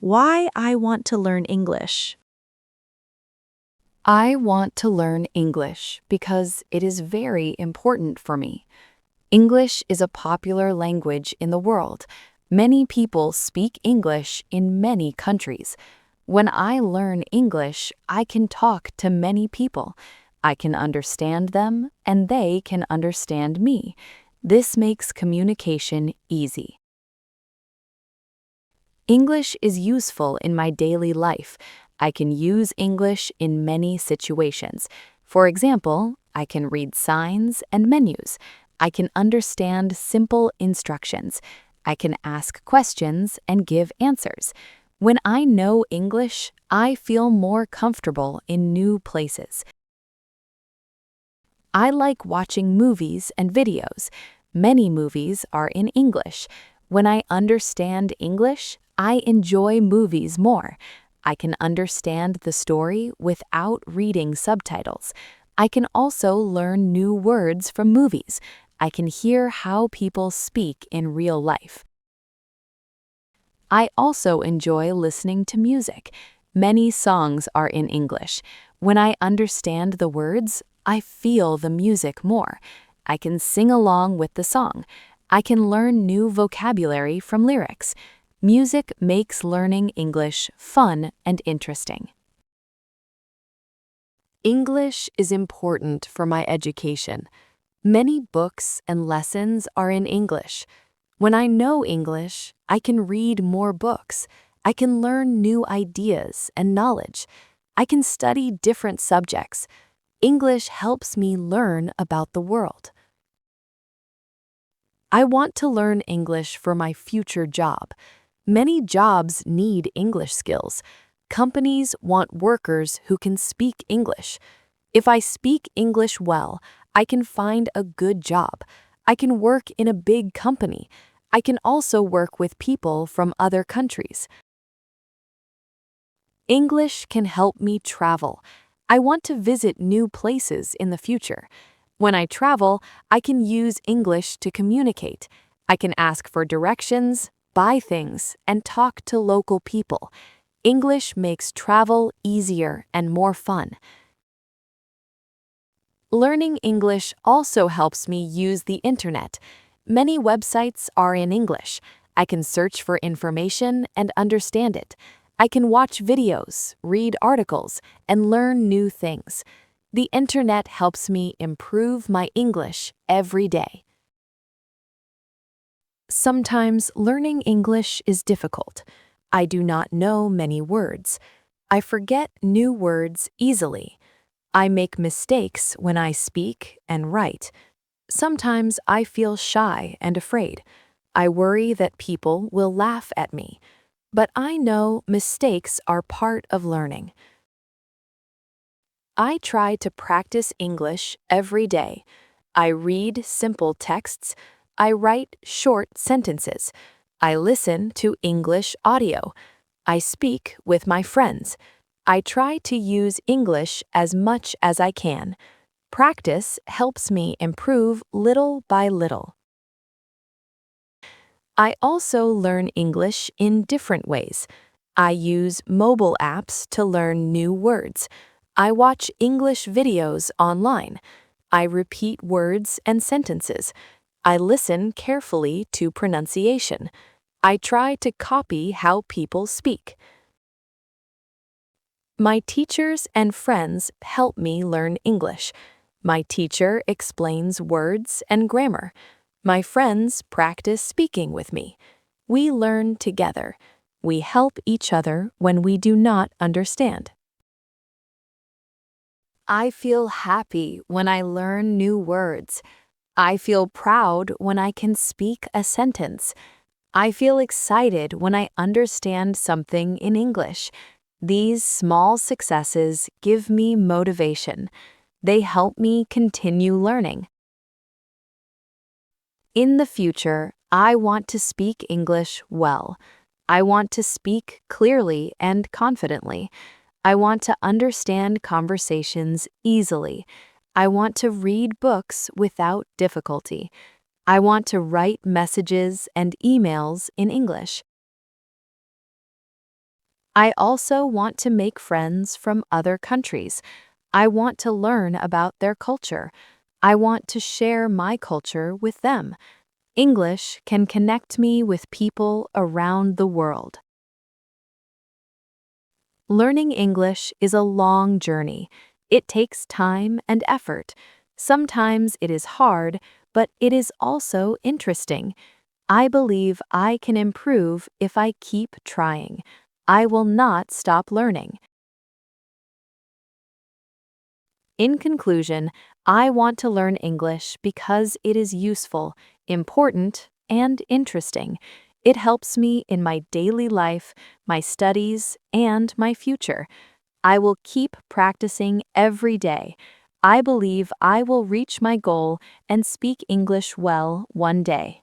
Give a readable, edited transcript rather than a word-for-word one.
Why I want to learn English. I want to learn English because it is very important for me. English is a popular language in the world. Many people speak English in many countries. When I learn English, I can talk to many people. I can understand them, and they can understand me. This makes communication easy. English is useful in my daily life. I can use English in many situations. For example, I can read signs and menus. I can understand simple instructions. I can ask questions and give answers. When I know English, I feel more comfortable in new places. I like watching movies and videos. Many movies are in English. When I understand English, I enjoy movies more. I can understand the story without reading subtitles. I can also learn new words from movies. I can hear how people speak in real life. I also enjoy listening to music. Many songs are in English. When I understand the words, I feel the music more. I can sing along with the song. I can learn new vocabulary from lyrics. Music makes learning English fun and interesting. English is important for my education. Many books and lessons are in English. When I know English, I can read more books. I can learn new ideas and knowledge. I can study different subjects. English helps me learn about the world. I want to learn English for my future job. Many jobs need English skills. Companies want workers who can speak English. If I speak English well, I can find a good job. I can work in a big company. I can also work with people from other countries. English can help me travel. I want to visit new places in the future. When I travel, I can use English to communicate. I can ask for directions, buy things, and talk to local people. English makes travel easier and more fun. Learning English also helps me use the internet. Many websites are in English. I can search for information and understand it. I can watch videos, read articles, and learn new things. The internet helps me improve my English every day. Sometimes learning English is difficult. I do not know many words. I forget new words easily. I make mistakes when I speak and write. Sometimes I feel shy and afraid. I worry that people will laugh at me. But I know mistakes are part of learning. I try to practice English every day. I read simple texts. I write short sentences. I listen to English audio. I speak with my friends. I try to use English as much as I can. Practice helps me improve little by little. I also learn English in different ways. I use mobile apps to learn new words. I watch English videos online. I repeat words and sentences. I listen carefully to pronunciation. I try to copy how people speak. My teachers and friends help me learn English. My teacher explains words and grammar. My friends practice speaking with me. We learn together. We help each other when we do not understand. I feel happy when I learn new words. I feel proud when I can speak a sentence. I feel excited when I understand something in English. These small successes give me motivation. They help me continue learning. In the future, I want to speak English well. I want to speak clearly and confidently. I want to understand conversations easily. I want to read books without difficulty. I want to write messages and emails in English. I also want to make friends from other countries. I want to learn about their culture. I want to share my culture with them. English can connect me with people around the world. Learning English is a long journey. It takes time and effort. Sometimes it is hard, but it is also interesting. I believe I can improve if I keep trying. I will not stop learning. In conclusion, I want to learn English because it is useful, important, and interesting. It helps me in my daily life, my studies, and my future. I will keep practicing every day. I believe I will reach my goal and speak English well one day.